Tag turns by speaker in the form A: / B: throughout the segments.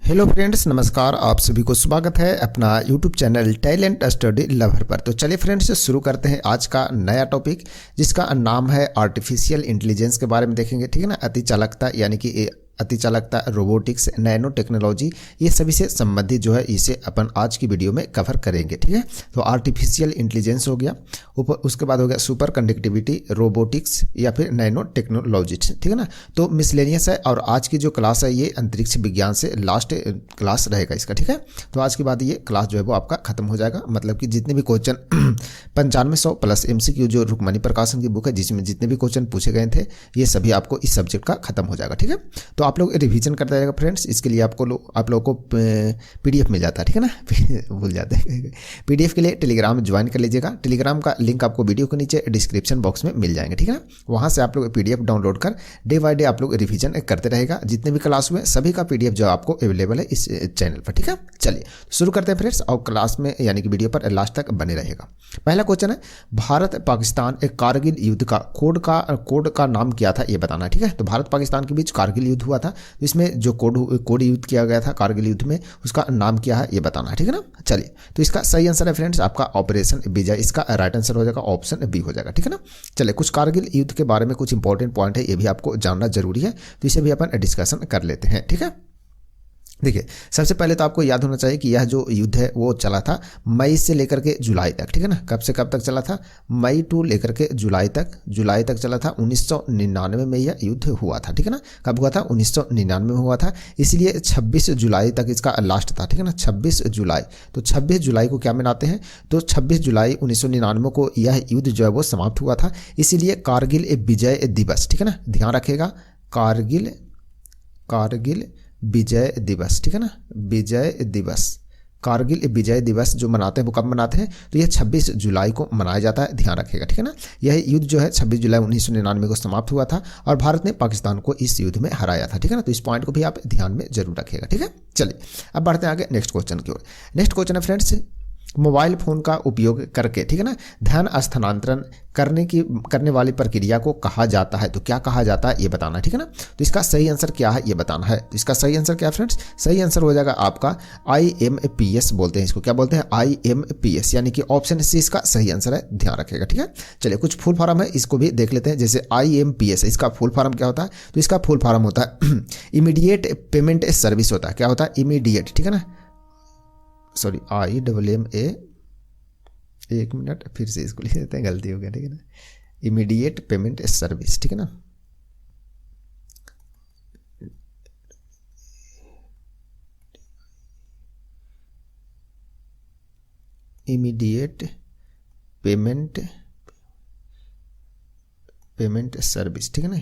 A: Hello friends, नमस्कार। आप सभी को स्वागत है अपना YouTube channel talent study lover पर। तो चलिए फ्रेंड्स, शुरू करते हैं आज का नया टॉपिक, जिसका नाम है आर्टिफिशियल इंटेलिजेंस के बारे में देखेंगे। ठीक है ना। अति चालकता यानी कि अति चालकता, रोबोटिक्स, नैनो टेक्नोलॉजी, ये सभी से संबंधित जो है इसे अपन आज की वीडियो में कवर करेंगे। ठीक है। तो आर्टिफिशियल इंटेलिजेंस हो गया, ऊपर उसके बाद हो गया सुपर कंडक्टिविटी, रोबोटिक्स या फिर नैनो टेक्नोलॉजी। ठीक है ना। तो मिसलेनियस है और आज की जो क्लास है ये अंतरिक्ष विज्ञान से लास्ट क्लास रहेगा इसका। ठीक है। तो आज के बाद ये क्लास जो है वो आपका खत्म हो जाएगा। मतलब कि जितने भी क्वेश्चन 9500 प्लस MCQ जो रुक्मणी प्रकाशन की बुक है, जिसमें जितने भी क्वेश्चन पूछे गए थे, ये सभी आपको इस सब्जेक्ट का खत्म हो जाएगा। ठीक है। तो आप लोग रिवीजन करते जाएगा फ्रेंड्स। इसके लिए आप लोगों को PDF मिल जाता है। ठीक है ना। भूल जाते हैं। PDF के लिए टेलीग्राम ज्वाइन कर लीजिएगा। टेलीग्राम का लिंक आपको वीडियो के नीचे डिस्क्रिप्शन बॉक्स में मिल जाएंगे। ठीक है ना। वहाँ से आप लोग PDF डाउनलोड कर डे बाय डे आप लोग रिवीजन करते रहेगा। जितने भी क्लास हुए सभी का PDF जो आपको अवेलेबल है इस चैनल पर। ठीक है। चलिए शुरू करते हैं फ्रेंड्स, और क्लास में यानी कि वीडियो पर लास्ट तक बने रहेगा। पहला क्वेश्चन है, भारत पाकिस्तान एक कारगिल युद्ध का कोड का नाम क्या था, ये बताना है। ठीक है। तो भारत पाकिस्तान के बीच कारगिल युद्ध हुआ था, तो इसमें जो कोड युद्ध किया गया था कारगिल युद्ध में, उसका नाम क्या है ये बताना है। ठीक है ना। चलिए, तो इसका सही आंसर है फ्रेंड्स आपका ऑपरेशन विजय। इसका राइट आंसर हो जाएगा ऑप्शन बी हो जाएगा। ठीक है ना। चलिए, कुछ कारगिल युद्ध के बारे में कुछ इंपॉर्टेंट पॉइंट है, ये भी आपको जानना जरूरी है, तो इसे भी अपन डिस्कशन कर लेते हैं। ठीक है। देखिए, सबसे पहले तो आपको याद होना चाहिए कि यह जो युद्ध है वो चला था मई से लेकर के जुलाई तक। ठीक है ना। कब से कब तक चला था? मई टू लेकर के जुलाई तक चला था। 1999 में यह युद्ध हुआ था। ठीक है ना। कब हुआ था? 1999 में हुआ था। इसलिए 26 जुलाई तक इसका लास्ट था। ठीक है ना। 26 जुलाई, तो 26 जुलाई को क्या मनाते हैं? तो 26 जुलाई 1999 को यह युद्ध जो है वो समाप्त हुआ था। इसीलिए कारगिल विजय दिवस, ठीक है ना, ध्यान रखिएगा, कारगिल विजय दिवस। ठीक है ना। विजय दिवस, कारगिल विजय दिवस जो मनाते हैं वो कब मनाते हैं? तो यह 26 जुलाई को मनाया जाता है, ध्यान रखिएगा। ठीक है ना। यह युद्ध जो है 26 जुलाई 1999 को समाप्त हुआ था और भारत ने पाकिस्तान को इस युद्ध में हराया था। ठीक है ना। तो इस पॉइंट को भी आप ध्यान में जरूर रखिएगा। ठीक है। चलिए, अब बढ़ते हैं आगे नेक्स्ट क्वेश्चन की ओर। नेक्स्ट क्वेश्चन है फ्रेंड्स, मोबाइल फोन का उपयोग करके, ठीक है ना, ध्यान स्थानांतरण करने वाली प्रक्रिया को कहा जाता है। तो क्या कहा जाता है ये बताना है। ठीक है ना। तो इसका सही आंसर क्या है ये बताना है। तो इसका सही आंसर क्या है फ्रेंड्स? सही आंसर हो जाएगा आपका IMPS बोलते हैं इसको। क्या बोलते हैं? IMPS, यानी कि ऑप्शन सी इसका सही आंसर है, ध्यान रखिएगा। ठीक है। चलिए, कुछ फुल फॉर्म है, इसको भी देख लेते हैं। जैसे IMPS है, इसका फुल फॉर्म क्या होता है? तो इसका फुल फॉर्म होता है इमीडिएट पेमेंट सर्विस होता है। क्या होता है? इमीडिएट, ठीक है ना, सॉरी IMMA, एक मिनट फिर से इसको लिख देते हैं, गलती हो गया। ठीक है ना। इमीडिएट पेमेंट सर्विस, ठीक है ना। इमीडिएट पेमेंट सर्विस, ठीक है ना,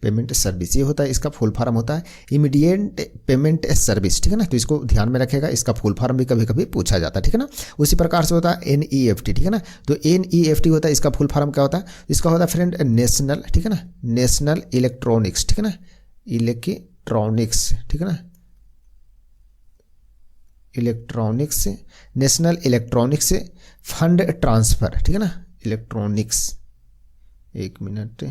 A: पेमेंट सर्विस ये होता है, इसका फुल फॉर्म होता है इमीडिएट पेमेंट सर्विस। ठीक है ना। तो इसको ध्यान में रखेगा, इसका फुल फॉर्म भी कभी कभी पूछा जाता है। ठीक है ना। उसी प्रकार से होता है NEFT, ठीक है ना। तो NEFT होता है, इसका फुल फॉर्म क्या होता है? इसका होता है फ्रेंड नेशनल, ठीक है ना, नेशनल इलेक्ट्रॉनिक्स, ठीक है ना, इलेक्ट्रॉनिक्स, ठीक है ना, electronics, national electronics fund transfer, ठीक है ना, इलेक्ट्रॉनिक्स, एक मिनट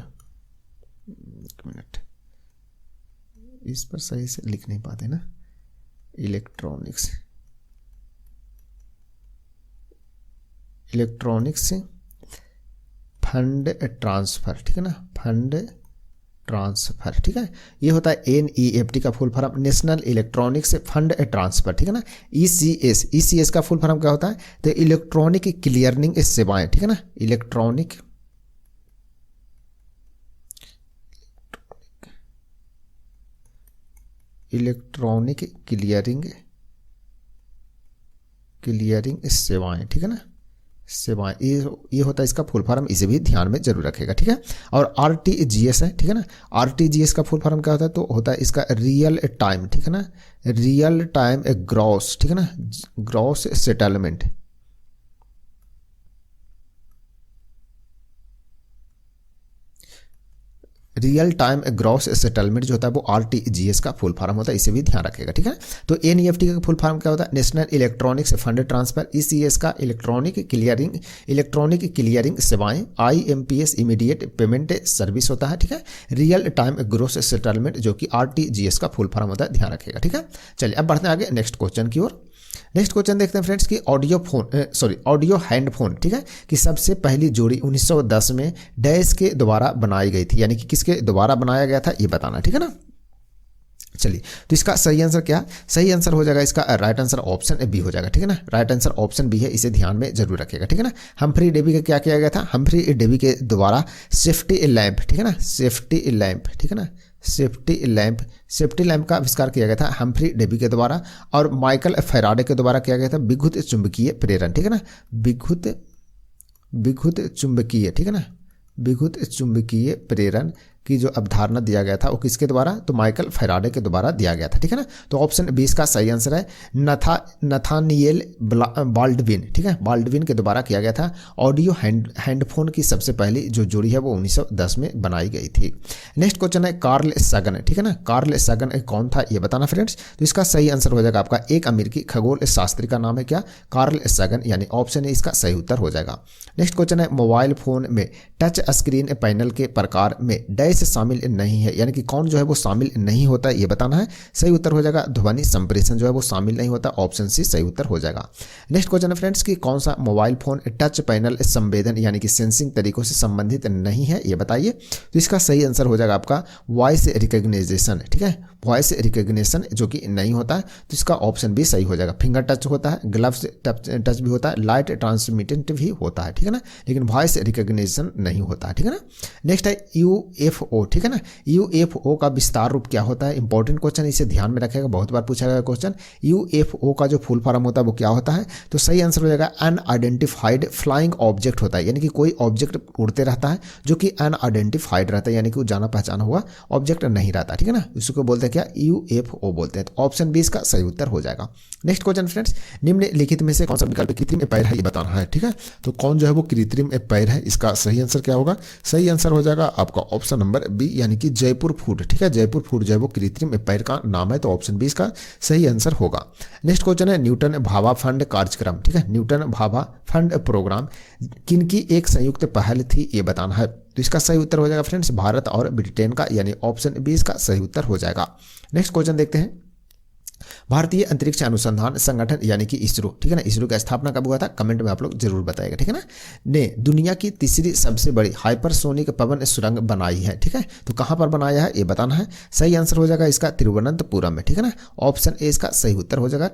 A: इस पर सही से लिख नहीं पाते ना, इलेक्ट्रॉनिक्स फंड ट्रांसफर, ठीक है ना, फंड ट्रांसफर, ठीक है। ये होता है NEFT का full form, national electronics fund transfer, ठीक है ना। ECS का फुल फॉर्म क्या होता है? तो इलेक्ट्रॉनिक क्लियरिंग सेवाएं, ठीक है ना, इलेक्ट्रॉनिक क्लियरिंग सेवाएं, ठीक है ना, सेवाएं, ये होता है इसका फुल फॉर्म, इसे भी ध्यान में जरूर रखेगा। ठीक है। और RTGS है, ठीक है ना, RTGS का फुल फॉर्म क्या होता है? तो होता है इसका रियल टाइम, ठीक है ना, रियल टाइम ग्रॉस, ठीक है ना, gross settlement, real time gross settlement जो होता है वो RTGS का फुल फॉर्म होता है, इसे भी ध्यान रखिएगा, ठीक है। तो NEFT का फुल फॉर्म क्या होता है? National electronics fund transfer. ECS का इलेक्ट्रॉनिक क्लियरिंग सेवाएं। IMPS इमीडिएट पेमेंट सर्विस होता है, ठीक है। रियल टाइम ग्रॉस सेटलमेंट जो कि RTGS का फुल फॉर्म होता है, ध्यान रखिएगा, ठीक है। चलिए अब बढ़ते हैं आगे नेक्स्ट क्वेश्चन की ओर। नेक्स्ट क्वेश्चन देखते हैं फ्रेंड्स कि ऑडियो हैंडफोन, ठीक है, कि सबसे पहली जोड़ी 1910 में डैश के द्वारा बनाई गई थी, यानी कि किसके द्वारा बनाया गया था ये बताना, ठीक है ना। चलिए तो इसका सही आंसर क्या? सही आंसर हो जाएगा इसका राइट आंसर ऑप्शन बी हो जाएगा, ठीक है ना। राइट आंसर ऑप्शन बी है, इसे ध्यान में जरूर रखिएगा, ठीक है ना। हम्फ्री डेवी का क्या किया गया था? हम्फ्री डेवी के द्वारा सेफ्टी लैंप, ठीक है ना, सेफ्टी लैंप, ठीक है ना, सेफ्टी लैंप का आविष्कार किया गया था हम्फ्री डेवी के द्वारा। और माइकल फैराडे के द्वारा किया गया था विद्युत चुंबकीय प्रेरण, ठीक है ना, विद्युत चुंबकीय, ठीक है ना, विद्युत चुंबकीय प्रेरण की जो अवधारणा दिया गया था वो किसके द्वारा? तो माइकल फैराडे के द्वारा दिया गया था, ठीक है ना। तो ऑप्शन 20 का सही आंसर है नथानिएल बाल्डविन, ठीक है, बाल्डविन के द्वारा किया गया था। ऑडियो हैंडफोन की सबसे पहली जो जोड़ी है वो 1910 में बनाई गई थी। नेक्स्ट क्वेश्चन है कार्ल सगन, ठीक है ना। कार्ल सगन कौन था ये बताना फ्रेंड्स। तो इसका सही आंसर हो जाएगा आपका एक अमेरिकी खगोल शास्त्री का नाम है क्या? कार्ल सगन, यानी ऑप्शन ए इसका सही उत्तर हो जाएगा। नेक्स्ट क्वेश्चन है मोबाइल फोन में टच स्क्रीन पैनल के प्रकार में डैश शामिल नहीं है, यानी कि कौन जो है वो शामिल नहीं होता ये बताना है। सही उत्तर हो जाएगा ध्वनि संप्रेषण जो है वो शामिल नहीं होता, ऑप्शन सी सही उत्तर हो जाएगा। नेक्स्ट क्वेश्चन है फ्रेंड्स कि कौन सा मोबाइल फोन टच पैनल संवेदन यानी कि सेंसिंग तरीकों से संबंधित नहीं है ये बताइए। तो इसका सही आंसर हो जाएगा आपका वॉइस रिकग्निशन, ठीक है, वॉइस रिकग्निशन जो कि नहीं होता है, तो इसका ऑप्शन भी सही हो जाएगा। फिंगर टच होता है, ग्लव्स टच भी होता है, लाइट ट्रांसमिटेंट भी होता है, ठीक है ना, लेकिन वॉइस रिकग्निशन नहीं होता है, ठीक है ना। नेक्स्ट है UFO, ठीक है ना। UFO का विस्तार रूप क्या होता है? इंपॉर्टेंट क्वेश्चन, इसे ध्यान में रखेगा, बहुत बार पूछा गया क्वेश्चन। UFO का जो फुल फॉर्म होता है वो क्या होता है? तो सही आंसर हो जाएगा अनआइडेंटिफाइड फ्लाइंग ऑब्जेक्ट होता है, यानी कि कोई ऑब्जेक्ट उड़ते रहता है जो कि अनआइडेंटिफाइड रहता है, यानी कि वो जाना पहचाना हुआ ऑब्जेक्ट नहीं रहता, ठीक है ना। इसको बोलते हैं क्या? UFO बोलते हैं। तो ऑप्शन 20 का सही उत्तर हो जाएगा। नेक्स्ट क्वेश्चन फ्रेंड्स, निम्नलिखित में से कौन सा विकल्प कृत्रिम पैर है ये बताना है, ठीक है। तो कौन जो है वो कृत्रिम पैर है, इसका सही आंसर क्या होगा? सही आंसर हो जाएगा आपका ऑप्शन नंबर बी, यानी कि जयपुर फूड, ठीक है। जयपुर फूड जो है वो कृत्रिम पैर का नाम है, तो ऑप्शन 20 का सही आंसर होगा। नेक्स्ट क्वेश्चन है न्यूटन भाभा फंड कार्यक्रम, ठीक है, न्यूटन भाभा फंड प्रोग्राम किनकी एक संयुक्त पहल थी ये बताना है। तो इसका सही उत्तर हो जाएगा फ्रेंड्स भारत और ब्रिटेन का, यानी ऑप्शन 20 का सही उत्तर हो जाएगा। नेक्स्ट क्वेश्चन देखते हैं, भारतीय अंतरिक्ष अनुसंधान संगठन यानी कि इसरो, ठीक है ना, इसरो की स्थापना कब हुआ था? कमेंट में आप लोग जरूर बताएगा, ठीक है ना। ने दुनिया की तीसरी सबसे बड़ी हाइपरसोनिक पवन सुरंग बनाई है, ठीक है, तो कहां पर बनाया है ये बताना है। सही आंसर हो जाएगा इसका तिरुवनंतपुरम में, ठीक है ना, ऑप्शन ए इसका सही उत्तर हो जाएगा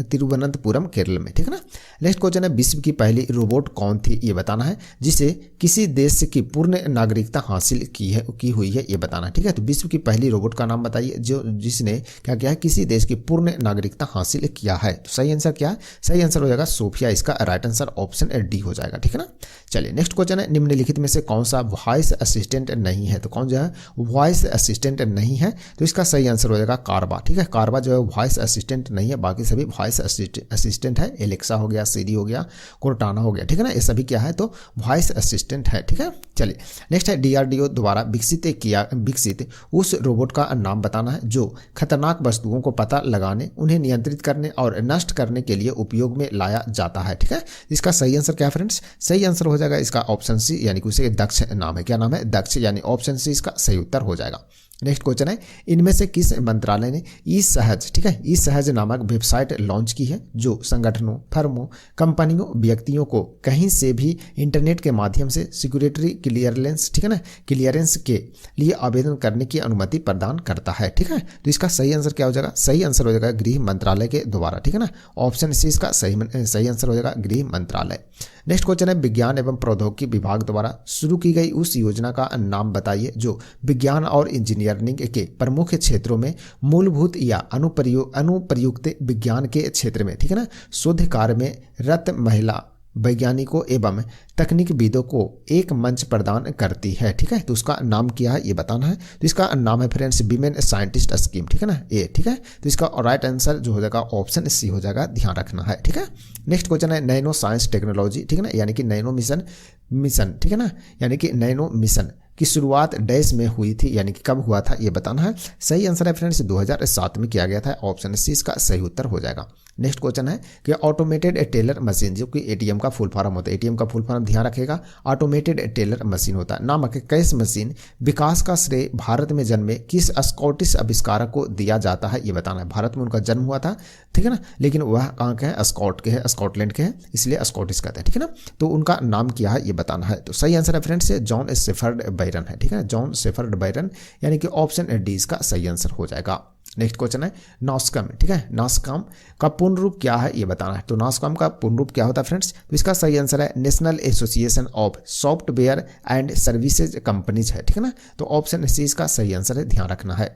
A: तिरुवनंतपुरम केरल में, ठीक है ना। नेक्स्ट क्वेश्चन है विश्व की पहली रोबोट कौन थी ये बताना है जिसे किसी देश की पूर्ण नागरिकता हासिल की हुई है ये बताना है, ठीक है। तो विश्व की पहली रोबोट का नाम बताइए जो जिसने क्या किया है, किसी देश की पूर्ण नागरिकता हासिल किया है। तो सही आंसर क्या है? सही आंसर हो जाएगा सोफिया, इसका राइट आंसर ऑप्शन डी हो जाएगा, ठीक है ना। चलिए नेक्स्ट क्वेश्चन है निम्नलिखित में से कौन सा वॉइस असिस्टेंट नहीं है। तो कौन जो है वॉइस असिस्टेंट नहीं है, तो इसका सही आंसर हो जाएगा कार्बा, ठीक है। कार्बा जो है वॉइस असिस्टेंट नहीं है, बाकी सभी वॉइस असिस्टेंट है। एलेक्सा हो गया, सीरी हो गया, कोर्टाना हो गया, ठीक है ना, ये सभी क्या है? तो वॉइस असिस्टेंट है, ठीक है। चलिए नेक्स्ट है DRDO द्वारा विकसित उस रोबोट का नाम बताना है जो खतरनाक वस्तुओं को पता लगाने, उन्हें नियंत्रित करने और नष्ट करने के लिए उपयोग में लाया जाता है, ठीक है। इसका सही आंसर क्या है फ्रेंड्स? सही आंसर हो जाएगा इसका ऑप्शन सी, यानी कि उसे दक्ष नाम है। क्या नाम है? दक्ष, यानी ऑप्शन सी इसका सही उत्तर हो जाएगा। नेक्स्ट क्वेश्चन है इनमें से किस मंत्रालय ने ई सहज, ठीक है, ई सहज नामक वेबसाइट लॉन्च की है जो संगठनों, फर्मों, कंपनियों, व्यक्तियों को कहीं से भी इंटरनेट के माध्यम से सिक्योरिटी क्लियरेंस, ठीक है ना, क्लियरेंस के लिए आवेदन करने की अनुमति प्रदान करता है, ठीक है। तो इसका सही आंसर क्या हो जाएगा? सही आंसर हो जाएगा गृह मंत्रालय के द्वारा, ठीक है ना, ऑप्शन सी इसका सही आंसर हो जाएगा गृह मंत्रालय। नेक्स्ट क्वेश्चन है विज्ञान एवं प्रौद्योगिकी विभाग द्वारा शुरू की गई उस योजना का नाम बताइए जो विज्ञान और इंजीनियरिंग के प्रमुख क्षेत्रों में मूलभूत या अनुप्रयुक्त विज्ञान के क्षेत्र में, ठीक है ना, शोध कार्य में रत महिला वैज्ञानिकों एवं तकनीकविदों को एक मंच प्रदान करती है, ठीक है। तो उसका नाम क्या है ये बताना है। तो इसका नाम है फ्रेंड्स विमेन साइंटिस्ट स्कीम, ठीक है ना, ये, ठीक है। तो इसका राइट आंसर जो हो जाएगा ऑप्शन सी हो जाएगा, ध्यान रखना है, ठीक है। नेक्स्ट क्वेश्चन है नैनो साइंस टेक्नोलॉजी, ठीक है ना, यानी कि नैनो मिशन, ठीक है ना, यानी कि नैनो मिशन की शुरुआत डैश में हुई थी, यानी कि कब हुआ था ये बताना है। सही आंसर है फ्रेंड्स 2007 में किया गया था। ऑप्शन सी इसका सही उत्तर हो जाएगा। नेक्स्ट क्वेश्चन है कि ऑटोमेटेड टेलर मशीन, जो कि एटीएम का फुल फॉर्म होता है, एटीएम का फुल फॉर्म ध्यान रखेगा, ऑटोमेटेड टेलर मशीन होता है, नामक कैश मशीन विकास का श्रेय भारत में जन्मे किस स्कॉटिश आविष्कारक को दिया जाता है ये बताना है। भारत में उनका जन्म हुआ था, ठीक है ना, लेकिन वह कहाँ के हैं, स्कॉट के हैं, स्कॉटलैंड के हैं, इसलिए स्कॉटिश कहते हैं, ठीक है ना। तो उनका नाम क्या है ये बताना है। तो सही आंसर है फ्रेंड्स जॉन शेफर्ड बैरन है, ठीक है, जॉन शेफर्ड बैरन, यानी कि ऑप्शन डी इसका सही आंसर हो जाएगा। नेक्स्ट क्वेश्चन है नॉस्कॉम, ठीक है, नॉस्कॉम का पूर्ण रूप क्या है ये बताना है। तो नॉस्कॉम का पूर्ण रूप क्या होता है फ्रेंड्स, तो इसका सही आंसर है national association of software and services companies है, ठीक है ना। तो ऑप्शन सी इसका सही आंसर है, ध्यान रखना है।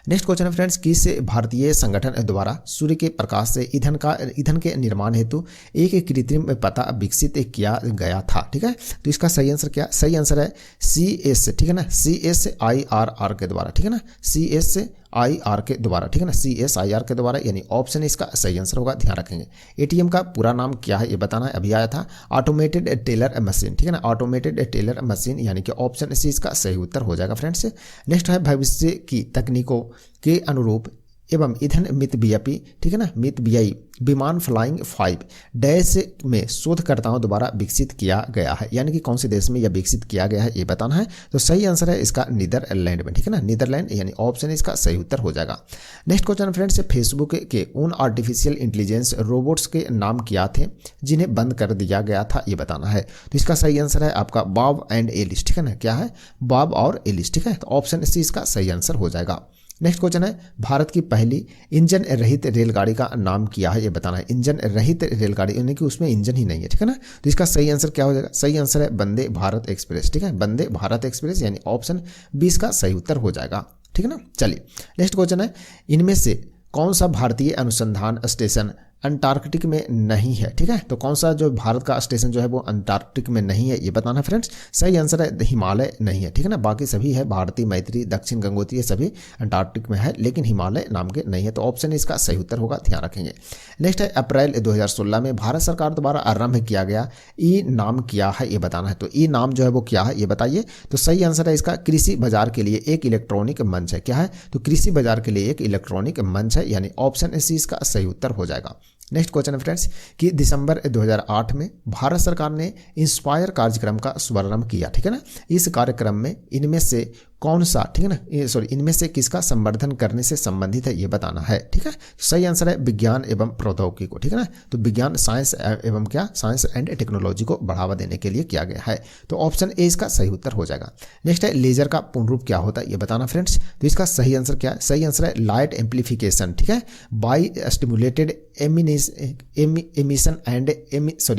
A: नेक्स्ट क्वेश्चन है फ्रेंड्स, किस भारतीय संगठन द्वारा सूर्य के प्रकाश से ईंधन के निर्माण हेतु एक कृत्रिम पता विकसित किया गया था, ठीक है। तो इसका सही आंसर क्या, सही आंसर है CS, ठीक है ना, CSIR के द्वारा, ठीक है ना, CSIR के द्वारा, ठीक है ना, CSIR के द्वारा, यानी ऑप्शन इसका सही आंसर होगा, ध्यान रखेंगे। एटीएम का पूरा नाम क्या है ये बताना है, अभी आया था, ऑटोमेटेड टेलर मशीन, ठीक है ना, ऑटोमेटेड टेलर मशीन, यानी कि ऑप्शन सी इसका सही उत्तर हो जाएगा फ्रेंड्स। नेक्स्ट है भविष्य की तकनीकों के अनुरूप एवं ईंधन मितव्ययी, ठीक है ना, मितव्ययी विमान फ्लाइंग 5 डैश में शोधकर्ताओं द्वारा विकसित किया गया है, यानी कि कौन से देश में यह विकसित किया गया है ये बताना है। तो सही आंसर है इसका नीदरलैंड में, ठीक है ना, नीदरलैंड, यानी ऑप्शन इसका सही उत्तर हो जाएगा। नेक्स्ट क्वेश्चन फ्रेंड्स, फेसबुक के उन आर्टिफिशियल इंटेलिजेंस रोबोट्स के नाम क्या थे जिन्हें बंद कर दिया गया था ये बताना है। तो इसका सही आंसर है आपका बॉब एंड एलिस, ठीक है ना, क्या है, बॉब और एलिस, ठीक है। तो ऑप्शन सी इसका सही आंसर हो जाएगा। नेक्स्ट क्वेश्चन है भारत की पहली इंजन रहित रेलगाड़ी का नाम क्या है ये बताना है। इंजन रहित रेलगाड़ी यानी कि उसमें इंजन ही नहीं है, ठीक है ना। तो इसका सही आंसर क्या हो जाएगा, सही आंसर है वंदे भारत एक्सप्रेस, ठीक है, वंदे भारत एक्सप्रेस, यानी ऑप्शन 20 का सही उत्तर हो जाएगा, ठीक है ना। चलिए नेक्स्ट क्वेश्चन है, इनमें से कौन सा भारतीय अनुसंधान स्टेशन अंटार्कटिक में नहीं है, ठीक है। तो कौन सा जो भारत का स्टेशन जो है वो अंटार्कटिक में नहीं है ये बताना फ्रेंड्स। सही आंसर है हिमालय नहीं है, ठीक है ना, बाकी सभी है, भारती, मैत्री, दक्षिण गंगोत्री, ये सभी अंटार्कटिक में है, लेकिन हिमालय नाम के नहीं है। तो ऑप्शन इसका सही उत्तर होगा, ध्यान रखेंगे। नेक्स्ट है अप्रैल 2016 में भारत सरकार द्वारा आरंभ किया गया ई नाम क्या है ये बताना है। तो ई नाम जो है वो क्या है ये बताइए। तो सही आंसर है इसका कृषि बाजार के लिए एक इलेक्ट्रॉनिक मंच है, क्या है, तो कृषि बाजार के लिए एक इलेक्ट्रॉनिक मंच है, यानी ऑप्शन सी इसका सही उत्तर हो जाएगा। नेक्स्ट क्वेश्चन है फ्रेंड्स कि दिसंबर 2008 में भारत सरकार ने इंस्पायर कार्यक्रम का शुभारंभ किया, ठीक है ना। इस कार्यक्रम में इनमें से कौन सा, ठीक है ना, इनमें से किसका संवर्धन करने से संबंधित है ये बताना है, ठीक है। सही आंसर है विज्ञान एवं प्रौद्योगिकी को, ठीक है ना। तो विज्ञान, साइंस एवं क्या, साइंस एंड टेक्नोलॉजी को बढ़ावा देने के लिए किया गया है। तो ऑप्शन ए इसका सही उत्तर हो जाएगा। नेक्स्ट है लेजर का पूर्ण रूप क्या होता है ये बताना फ्रेंड्स। तो इसका सही आंसर क्या है, सही आंसर है लाइट एम्प्लीफिकेशन, ठीक है, by stimulated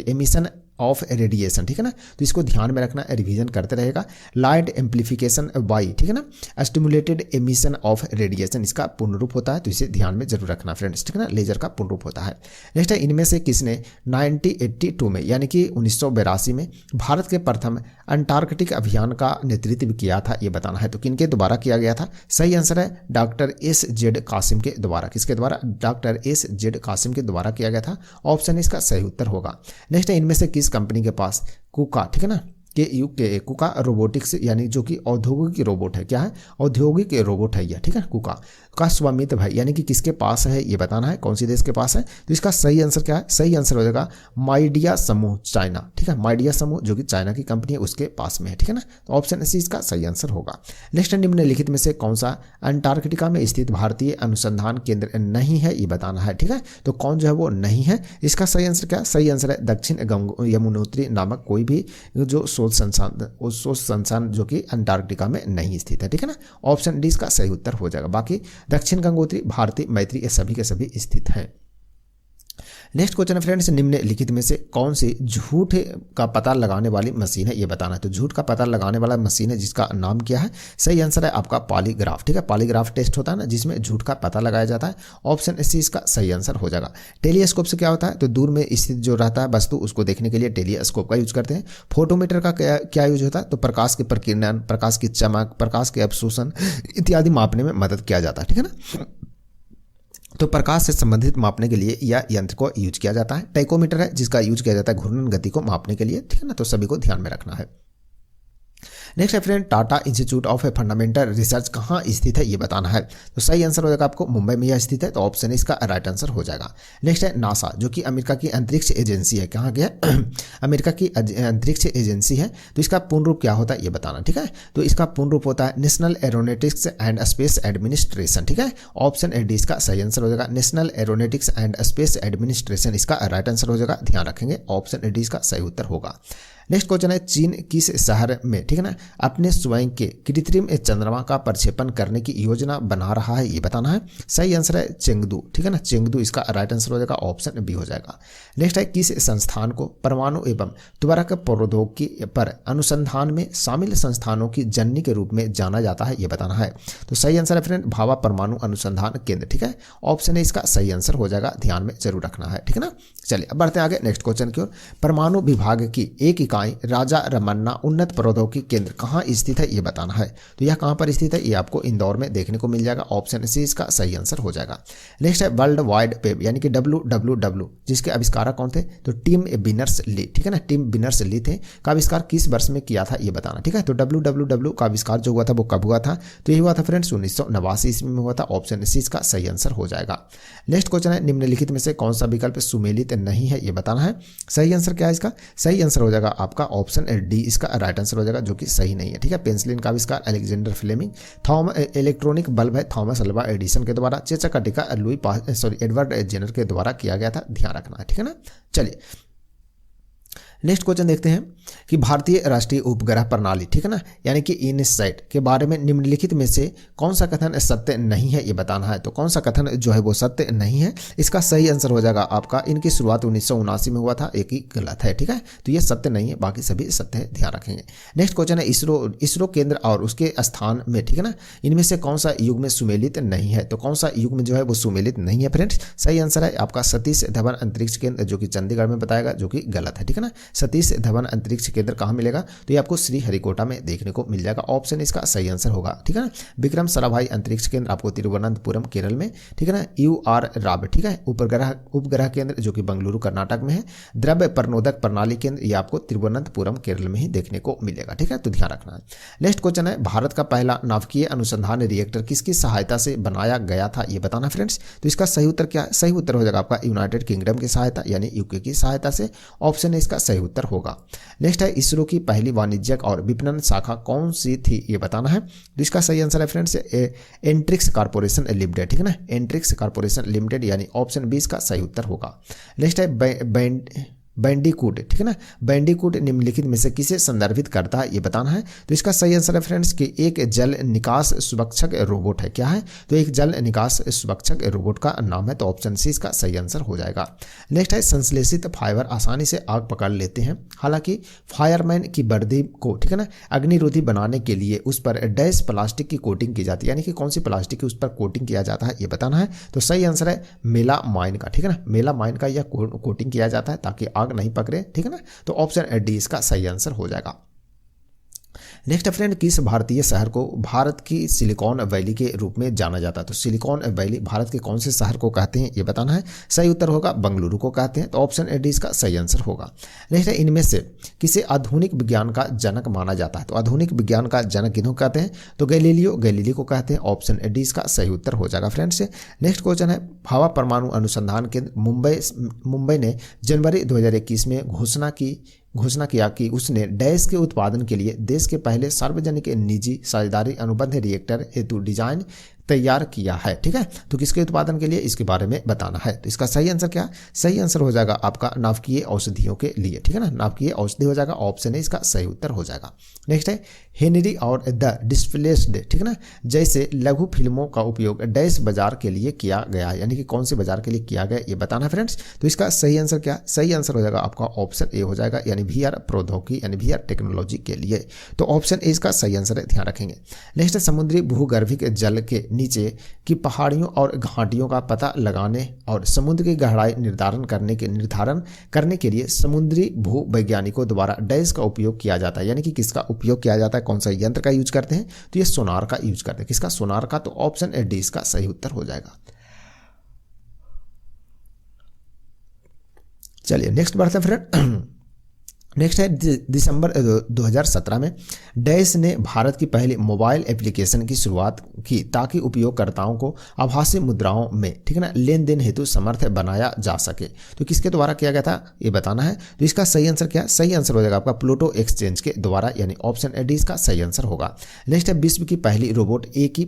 A: emission of radiation, ठीक है ना। तो इसको ध्यान में रखना, रिवीजन करते रहेगा। लाइट एम्प्लीफिकेशन बाई, ठीक है ना, स्टिमुलेटेड एमिशन ऑफ रेडिएशन इसका पूर्ण रूप होता है, तो इसे ध्यान में जरूर रखना फ्रेंड्स, ठीक है ना, लेजर का पूर्ण रूप होता है। नेक्स्ट है इनमें से किसने 1982 में, यानी कि 1982 में भारत के प्रथम अंटार्कटिक अभियान का नेतृत्व किया था ये बताना है। तो किनके द्वारा किया गया था। सही आंसर है डॉक्टर SZ कासिम के द्वारा, किसके द्वारा, डॉक्टर SZ कासिम के द्वारा किया गया था, ऑप्शन इसका सही उत्तर होगा। नेक्स्ट है इनमें से किस कंपनी के पास कुका, ठीक है ना, कुका रोबोटिक्स, यानी जो कि औद्योगिक रोबोट है, क्या है, औद्योगिक रोबोट है यह, ठीक है, कुका का स्वामित्व है, यानी कि किसके पास है ये बताना है, कौन सी देश के पास है। तो इसका सही आंसर क्या है, सही आंसर हो जाएगा माइडिया समूह, चाइना, ठीक है, माइडिया समूह जो कि चाइना की कंपनी है उसके पास में है, ठीक है ना। तो ऑप्शन सी इसका सही आंसर होगा। नेक्स्ट निम्नलिखित में से कौन सा अंटार्कटिका में स्थित भारतीय अनुसंधान केंद्र नहीं है ये बताना है, ठीक है। तो कौन जो है वो नहीं है, इसका सही आंसर क्या, सही आंसर है दक्षिण यमुनोत्री नामक कोई भी जो शोध संस्थान जो कि अंटार्कटिका में नहीं स्थित है, ठीक है ना। ऑप्शन डी इसका सही उत्तर हो जाएगा। बाकी दक्षिण गंगोत्री, भारती, मैत्री ये सभी के सभी स्थित हैं। नेक्स्ट क्वेश्चन है फ्रेंड्स, निम्नलिखित में से कौन सी झूठ का पता लगाने वाली मशीन है ये बताना है। तो झूठ का पता लगाने वाला मशीन है जिसका नाम क्या है। सही आंसर है आपका पॉलीग्राफ, ठीक है, पॉलीग्राफ टेस्ट होता है ना जिसमें झूठ का पता लगाया जाता है, ऑप्शन सी इसका सही आंसर हो जाएगा। टेलीस्कोप से क्या होता है, तो दूर में स्थित जो रहता है वस्तु उसको देखने के लिए टेलीस्कोप का यूज करते हैं। फोटोमीटर का क्या यूज होता है, तो प्रकाश के प्रकीर्णन, प्रकाश की चमक, प्रकाश के अवशोषण इत्यादि मापने में मदद किया जाता है, ठीक है ना। तो प्रकाश से संबंधित मापने के लिए यह यंत्र को यूज किया जाता है। टैकोमीटर है जिसका यूज किया जाता है घूर्णन गति को मापने के लिए, ठीक है ना, तो सभी को ध्यान में रखना है। नेक्स्ट है friend, Tata institute of fundamental research कहाँ स्थित है ये बताना है। तो सही आंसर हो जाएगा आपको मुंबई में यह स्थित है, तो ऑप्शन इसका राइट आंसर हो जाएगा। नेक्स्ट है नासा, जो कि अमेरिका की अंतरिक्ष एजेंसी है। कहाँ गया अमेरिका की अंतरिक्ष एजेंसी है। तो इसका पूर्ण रूप क्या होता है ये बताना, ठीक है। तो इसका पूर्ण रूप होता है national aeronautics and space administration, ठीक है। ऑप्शन डी इसका सही आंसर हो जाएगा, national aeronautics and space administration इसका राइट आंसर हो जाएगा। ध्यान रखेंगे ऑप्शन डी इसका सही उत्तर होगा। नेक्स्ट क्वेश्चन है, चीन किस शहर में, ठीक है ना, अपने स्वयं के कृत्रिम चंद्रमा का प्रक्षेपण करने की योजना बना रहा है ये बताना है। सही आंसर है चेंगदू, ठीक है ना, चेंगदू इसका राइट आंसर हो जाएगा, ऑप्शन बी हो जाएगा। नेक्स्ट है, किस संस्थान को परमाणु एवं त्वरक प्रौद्योगिकी पर अनुसंधान में शामिल संस्थानों की जननी के रूप में जाना जाता है ये बताना है। तो सही आंसर है फ्रेंड भाभा परमाणु अनुसंधान केंद्र, ठीक है। ऑप्शन ए इसका सही आंसर हो जाएगा, ध्यान में जरूर रखना है, ठीक है ना। चलिए अब बढ़ते हैं आगे नेक्स्ट क्वेश्चन की ओर। परमाणु विभाग की एक इकाई राजा रमन्ना उन्नत प्रौद्योगिकी केंद्र कहाँ स्थित है ये बताना है। तो यह कहाँ पर स्थित है ये आपको इंदौर में देखने को मिल जाएगा, ऑप्शन सी इसका सही आंसर हो जाएगा। नेक्स्ट है, वर्ल्ड वाइड वेब यानी कि WWW जिसके आविष्कारक कौन थे, तो टिम बिनर्स ली, ठीक है ना, टिम बिनर्स ली थे। का आविष्कार किस वर्ष में किया था ये बताना, ठीक है। तो WWW का आविष्कार जो हुआ था वो कब हुआ था, तो ये हुआ था फ्रेंड्स 1989 ईस्वी में हुआ था, ऑप्शन सी इसका सही आंसर हो जाएगा। नेक्स्ट क्वेश्चन है, निम्नलिखित में से कौन सा विकल्प सुमेलित नहीं है ये बताना है। सही आंसर क्या है इसका, सही आंसर हो जाएगा आपका ऑप्शन डी इसका राइट आंसर हो जाएगा, जो कि सही नहीं है, ठीक है। पेंसिलिन का आविष्कार अलेक्जेंडर फ्लेमिंग, इलेक्ट्रॉनिक बल्ब है थॉमस अल्वा एडिसन के द्वारा, चेचा का टीका एडवर्ड जेनर के द्वारा किया गया था, ध्यान रखना है, ठीक है ना। चलिए नेक्स्ट क्वेश्चन देखते हैं कि भारतीय राष्ट्रीय उपग्रह प्रणाली, ठीक है ना, यानी कि इनसैट के बारे में निम्नलिखित में से कौन सा कथन सत्य नहीं है ये बताना है। तो कौन सा कथन जो है वो सत्य नहीं है, इसका सही आंसर हो जाएगा आपका इनकी शुरुआत 1979 में हुआ था, एक ही गलत है, ठीक है। तो ये सत्य नहीं है, बाकी सभी सत्य है, ध्यान रखेंगे। नेक्स्ट क्वेश्चन है, इसरो केंद्र और उसके स्थान में, ठीक है ना, इनमें से कौन सा युग में सुमेलित नहीं है। तो कौन सा युग में जो है वो सुमेलित नहीं है फ्रेंड्स, सही आंसर है आपका सतीश धवन अंतरिक्ष केंद्र जो कि चंडीगढ़ में बताएगा, जो कि गलत है, ठीक है ना। सतीश धवन अंतरिक्ष केंद्र कहाँ मिलेगा, तो ये आपको श्रीहरिकोटा में देखने को मिल जाएगा, ऑप्शन इसका सही आंसर होगा, ठीक है ना। विक्रम साराभाई अंतरिक्ष केंद्र आपको तिरुवनंतपुरम केरल में, ठीक है ना। UR राव, ठीक है, उपग्रह केंद्र जो कि बेंगलुरु कर्नाटक में है। द्रव्य प्रणोदक प्रणाली केंद्र ये आपको तिरुवनंतपुरम केरल में ही देखने को मिलेगा, ठीक है, तो ध्यान रखना है। नेक्स्ट क्वेश्चन है, भारत का पहला नाभिकीय अनुसंधान रिएक्टर किसकी सहायता से बनाया गया था ये बताना फ्रेंड्स। तो इसका सही उत्तर क्या है, सही उत्तर हो जाएगा आपका यूनाइटेड किंगडम की सहायता यानी UK की सहायता से, ऑप्शन इसका सही उत्तर होगा। नेक्स्ट है, इसरो की पहली वाणिज्यिक और विपणन शाखा कौन सी थी ये बताना है। तो इसका सही आंसर है फ्रेंड्स एंट्रिक्स कॉर्पोरेशन लिमिटेड, ठीक है ना, एंट्रिक्स कॉर्पोरेशन लिमिटेड यानी ऑप्शन बी इसका सही उत्तर होगा। नेक्स्ट है, बैंडिकूट, ठीक है ना, बैंडिकूट निम्नलिखित में से किसे संदर्भित करता है ये बताना है। तो इसका सही आंसर है फ्रेंड्स कि एक जल निकास सुरक्षक रोबोट है, क्या है, तो एक जल निकास सुरक्षक रोबोट का नाम है, तो ऑप्शन सी इसका सही आंसर हो जाएगा। नेक्स्ट है, संश्लेषित फाइबर आसानी से आग पकड़ लेते हैं, हालांकि फायरमैन की वर्दी को, ठीक है ना, अग्निरोधी बनाने के लिए उस पर डैश प्लास्टिक की कोटिंग की जाती है, यानी कि कौन सी प्लास्टिक की उस पर कोटिंग किया जाता है ये बताना है। तो सही आंसर है मेलामाइन का, ठीक है ना, मेलामाइन का यह कोटिंग किया जाता है ताकि आग नहीं पकड़े, ठीक है ना। तो ऑप्शन डी इसका सही आंसर हो जाएगा। नेक्स्ट फ्रेंड, किस भारतीय शहर को भारत की सिलिकॉन वैली के रूप में जाना जाता है। तो सिलिकॉन वैली भारत के कौन से शहर को कहते हैं ये बताना है। सही उत्तर होगा बेंगलुरु को कहते हैं, तो ऑप्शन डी इसका सही आंसर होगा। नेक्स्ट है, इनमें से किसे आधुनिक विज्ञान का जनक माना जाता है। तो आधुनिक विज्ञान का जनक किन्हों कहते हैं, तो गैलीलियो को कहते हैं, ऑप्शन डी इसका सही उत्तर हो जाएगा फ्रेंड्स। नेक्स्ट क्वेश्चन है, भाभा परमाणु अनुसंधान केंद्र मुंबई ने जनवरी 2021 में घोषणा किया कि उसने डैश के उत्पादन के लिए देश के पहले सार्वजनिक निजी साझेदारी अनुबंध रिएक्टर हेतु डिजाइन तैयार किया है, ठीक है। तो किसके उत्पादन के लिए इसके बारे में बताना है। तो इसका सही आंसर क्या, सही आंसर हो जाएगा आपका नाभिकीय औषधियों के लिए, ठीक है ना, नाभिकीय औषधि हो जाएगा, ऑप्शन है इसका सही उत्तर हो जाएगा। नेक्स्ट है, हेनरी और द डिस्प्लेस्ड, ठीक है ना, जैसे लघु फिल्मों का उपयोग डैश बाजार के लिए किया गया, यानी कि कौन से बाजार के लिए किया गया ये बताना है फ्रेंड्स। तो इसका सही आंसर क्या, सही आंसर हो जाएगा आपका ऑप्शन ए हो जाएगा, यानी VR प्रौद्योगिकी यानी VR टेक्नोलॉजी के लिए, तो ऑप्शन ए इसका सही आंसर है, ध्यान रखेंगे। नेक्स्ट है, समुद्री भूगर्भिक जल के नीचे की पहाड़ियों और घाटियों का पता लगाने और समुद्र की गहराई निर्धारण करने के लिए समुद्री भूवैज्ञानिकों द्वारा डैश का उपयोग किया जाता है, यानी कि किसका उपयोग किया जाता है, कौन सा यंत्र का यूज करते हैं, तो ये सोनार का यूज करते हैं, किसका, सोनार का, तो ऑप्शन डी इसका सही उत्तर हो जाएगा। चलिए नेक्स्ट बढ़ते हैं फ्रेंड। नेक्स्ट है दिसंबर 2017 में डैश ने भारत की पहली मोबाइल एप्लीकेशन की शुरुआत की ताकि उपयोगकर्ताओं को आभासी मुद्राओं में, ठीक है ना, लेन देन हेतु समर्थ बनाया जा सके। तो किसके द्वारा किया गया था ये बताना है। तो इसका सही आंसर क्या है? सही आंसर हो जाएगा आपका प्लूटो एक्सचेंज के द्वारा, यानी ऑप्शन डी इसका सही आंसर होगा। नेक्स्ट है विश्व की पहली रोबोट एक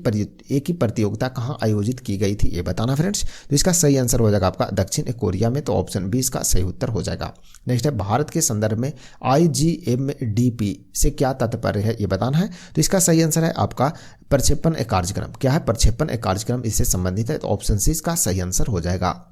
A: ही प्रतियोगिता कहाँ आयोजित की गई थी ये बताना फ्रेंड्स। तो इसका सही आंसर हो जाएगा आपका दक्षिण कोरिया में, तो ऑप्शन बी इसका सही उत्तर हो जाएगा। नेक्स्ट है भारत के संदर्भ में IGMDP से क्या तात्पर्य है ये बताना है। तो इसका सही आंसर है आपका प्रक्षेपण कार्यक्रम। क्या है? प्रक्षेपण कार्यक्रम इससे संबंधित है, तो ऑप्शन सी इसका सही आंसर हो जाएगा।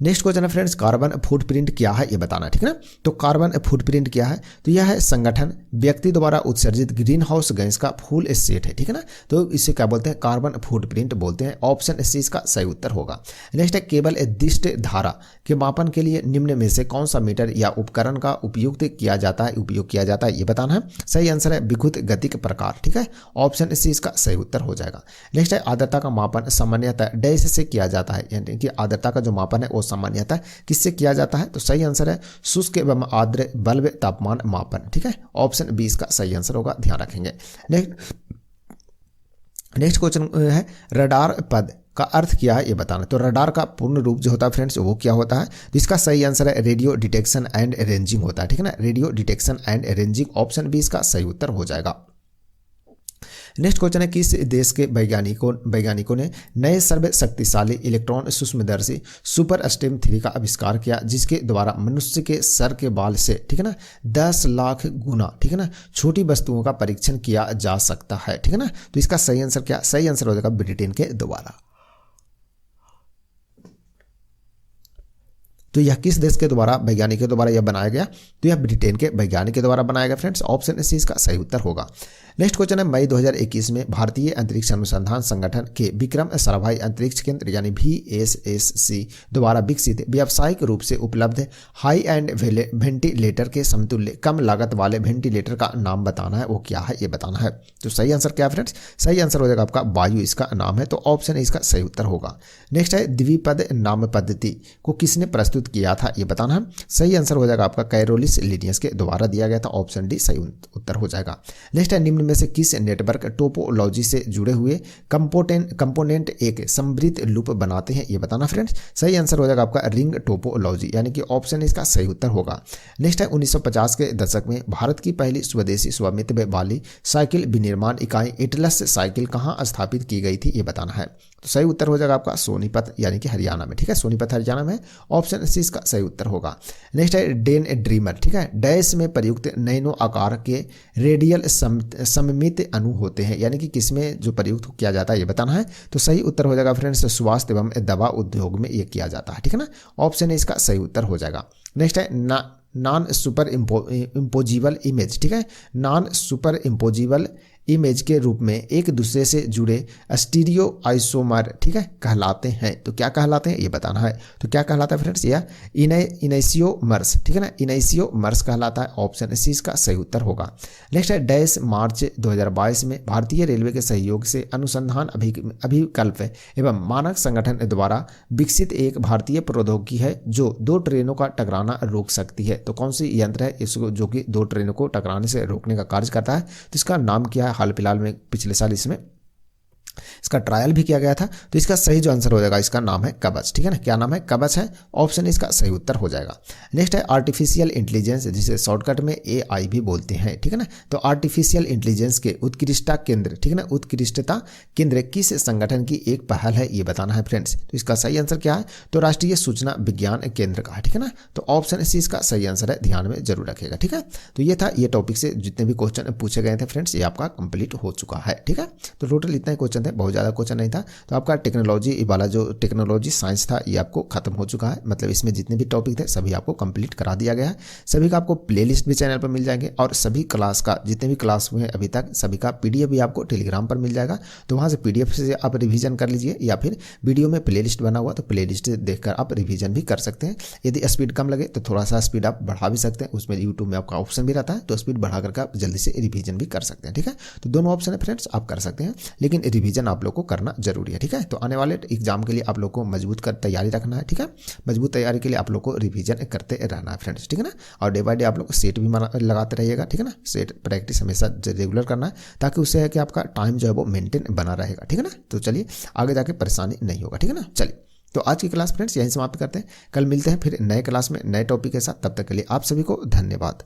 A: नेक्स्ट क्वेश्चन है फ्रेंड्स, कार्बन फुटप्रिंट क्या है ये बताना, ठीक है ना। तो कार्बन फुटप्रिंट क्या है? तो यह है संगठन व्यक्ति द्वारा उत्सर्जित ग्रीन हाउस गैस का फुल सेट है, ठीक है ना। तो इसे क्या बोलते हैं? कार्बन फुटप्रिंट बोलते हैं। ऑप्शन सी इसका सही उत्तर होगा। नेक्स्ट है केवल निर्दिष्ट धारा के मापन के लिए निम्न में से कौन सा मीटर या उपकरण का उपयोग किया जाता है ये बताना है। सही आंसर है विद्युत गतिक प्रकार, ठीक है। ऑप्शन सी इसका सही उत्तर हो जाएगा। नेक्स्ट है आर्द्रता का मापन सामान्यतः डैश से किया जाता है, यानी कि आर्द्रता का जो मापन है वो सामान्यतः किससे किया जाता है? तो सही आंसर है शुष्क एवं आर्द्र बल्ब तापमान मापन, ठीक है। ऑप्शन बी इसका सही आंसर होगा, ध्यान रखेंगे। नेक्स्ट क्वेश्चन है रडार पद का अर्थ क्या है ये बताना। तो रडार का पूर्ण रूप जो होता है फ्रेंड्स वो क्या होता है? तो इसका सही आंसर है रेडियो डिटेक्शन एंड रेंजिंग होता है, ठीक है ना। Radio detection and ranging, option B इसका सही उत्तर हो जाएगा। नेक्स्ट क्वेश्चन है किस देश के वैज्ञानिकों ने नए सर्व शक्तिशाली इलेक्ट्रॉन सूक्ष्मदर्शी सुपर स्टेम 3 का आविष्कार किया, जिसके द्वारा मनुष्य के सर के बाल से, ठीक है ना, 10 लाख गुना, ठीक है ना, छोटी वस्तुओं का परीक्षण किया जा सकता है, ठीक है ना। तो इसका सही आंसर क्या? सही आंसर हो जाएगा ब्रिटेन के द्वारा। तो यह किस देश के द्वारा वैज्ञानिकों द्वारा यह बनाया गया? तो यह ब्रिटेन के वैज्ञानिक के द्वारा बनाया गया फ्रेंड्स। ऑप्शन सी इसका सही उत्तर होगा। नेक्स्ट क्वेश्चन है मई 2021 में भारतीय अंतरिक्ष अनुसंधान संगठन के विक्रम साराभाई अंतरिक्ष केंद्र यानी VSSC द्वारा विकसित व्यावसायिक रूप से उपलब्ध हाई एंड वेंटिलेटर के समतुल्य कम लागत वाले वेंटिलेटर का नाम बताना है, वो क्या है ये बताना है। तो सही आंसर क्या है फ्रेंड्स? सही आंसर हो जाएगा आपका वायु इसका नाम है, तो ऑप्शन इसका सही उत्तर होगा। नेक्स्ट है द्विपद नाम पद्धति को किसने प्रस्तुत किया था ये बताना है। सही आंसर हो जाएगा आपका कैरोलिस लिनियस के द्वारा दिया गया था, ऑप्शन डी सही उत्तर हो जाएगा। नेक्स्ट है निम्न में से किस नेटवर्क टोपोलॉजी से जुड़े हुए कंपोनेंट एक समृद्ध लूप बनाते हैं ये बताना फ्रेंड्स। सही आंसर हो जाएगा आपका रिंग टोपोलॉजी, यानी कि ऑप्शन इसका सही उत्तर होगा। नेक्स्ट है 1950 के दशक में भारत की पहली स्वदेशी स्वामित्व वाली साइकिल विनिर्माण इकाई एटलस साइकिल कहाँ स्थापित की गई थी ये बताना है। तो सही उत्तर हो जाएगा आपका सोनीपत, यानी कि हरियाणा में, ठीक है। सोनीपत हरियाणा में, ऑप्शन सी इसका सही उत्तर होगा। नेक्स्ट है डेन ड्रीमर, ठीक है, डैश में प्रयुक्त नैनो आकार के रेडियल सममित अणु होते हैं, यानी कि किसमें जो प्रयुक्त किया जाता है ये बताना है। तो सही उत्तर हो जाएगा फ्रेंड्स स्वास्थ्य एवं दवा उद्योग में ये किया जाता है, ठीक है ना। ऑप्शन इसका सही उत्तर हो जाएगा। नेक्स्ट है नॉन सुपर इम्पोजिबल इमेज, ठीक है, नॉन सुपर इम्पोजिबल इमेज के रूप में एक दूसरे से जुड़े स्टीरियो आइसोमर, ठीक है, कहलाते हैं। तो क्या कहलाते हैं ये बताना है। तो क्या कहलाता है फ्रेंड्स? यह इनैसियोमर्स, ठीक है ना, इनैसियोमर्स कहलाता है। ऑप्शन सी इसका सही उत्तर होगा। नेक्स्ट है डैश मार्च 2022 में भारतीय रेलवे के सहयोग से अनुसंधान अभिकल्प एवं मानक संगठन द्वारा विकसित एक भारतीय प्रौद्योगिकी है जो 2 ट्रेनों का टकराना रोक सकती है। तो कौन सी यंत्र है इसको जो कि 2 ट्रेनों को टकराने से रोकने का कार्य करता है? तो इसका नाम क्या है? हाल फिलहाल में पिछले साल इसमें इसका ट्रायल भी किया गया था। तो इसका सही जो आंसर हो जाएगा इसका नाम है कवच, ठीक है ना। क्या नाम है? कवच है, ऑप्शन इसका सही उत्तर हो जाएगा। नेक्स्ट है आर्टिफिशियल इंटेलिजेंस, जिसे शॉर्टकट में AI भी बोलते हैं, ठीक है ना। तो आर्टिफिशियल इंटेलिजेंस के उत्कृष्टता केंद्र, ठीक है ना, उत्कृष्टता केंद्र किस संगठन की एक पहल है ये बताना है फ्रेंड्स। तो इसका सही आंसर क्या है? तो राष्ट्रीय सूचना विज्ञान केंद्र का है, ठीक है ना। तो ऑप्शन सी इसका सही आंसर है, ध्यान में जरूर रखेगा, ठीक है। तो ये था, ये टॉपिक से जितने भी क्वेश्चन पूछे गए थे फ्रेंड्स ये आपका कंप्लीट हो चुका है, ठीक है। तो टोटल इतना ही क्वेश्चन थे, बहुत ज़्यादा क्वेश्चन नहीं था। तो आपका टेक्नोलॉजी वाला जो टेक्नोलॉजी साइंस था ये आपको खत्म हो चुका है, मतलब इसमें जितने भी टॉपिक थे सभी आपको कंप्लीट करा दिया गया है। सभी का आपको प्लेलिस्ट भी चैनल पर मिल जाएंगे और सभी क्लास का जितने भी क्लास हुए हैं अभी तक सभी का PDF भी आपको टेलीग्राम पर मिल जाएगा। तो वहाँ से PDF से आप रिवीजन कर लीजिए, या फिर वीडियो में प्लेलिस्ट बना हुआ तो प्लेलिस्ट देखकर आप रिवीजन भी कर सकते हैं। यदि स्पीड कम लगे तो थोड़ा सा स्पीड आप बढ़ा भी सकते हैं, उसमें यूट्यूब में आपका ऑप्शन भी रहता है, तो स्पीड बढ़ा करके आप जल्दी से रिवीजन भी कर सकते हैं, ठीक है। तो दोनों ऑप्शन है फ्रेंड्स, आप कर सकते हैं, लेकिन रिवीजन आप आप लोग को करना जरूरी है। ठीक है, तो आने वाले एग्जाम के लिए आप लोग को मजबूत कर तैयारी रखना है। ठीक है, मजबूत तैयारी के लिए आप लोग को रिवीजन करते रहना है फ्रेंड्स। ठीक है ना, और डे बाय डे आप लोग को सेट भी लगाते रहिएगा। ठीक है ना, सेट प्रैक्टिस हमेशा रेगुलर करना है, ताकि उससे है कि आपका टाइम जो है वो मेंटेन बना रहेगा। ठीक है ना, तो चलिए आगे जाके परेशानी नहीं होगा। ठीक है ना, चलिए तो आज की क्लास फ्रेंड्स यहीं समाप्त करते हैं। कल मिलते हैं फिर नए क्लास में नए टॉपिक के साथ। तब तक के लिए आप सभी को धन्यवाद।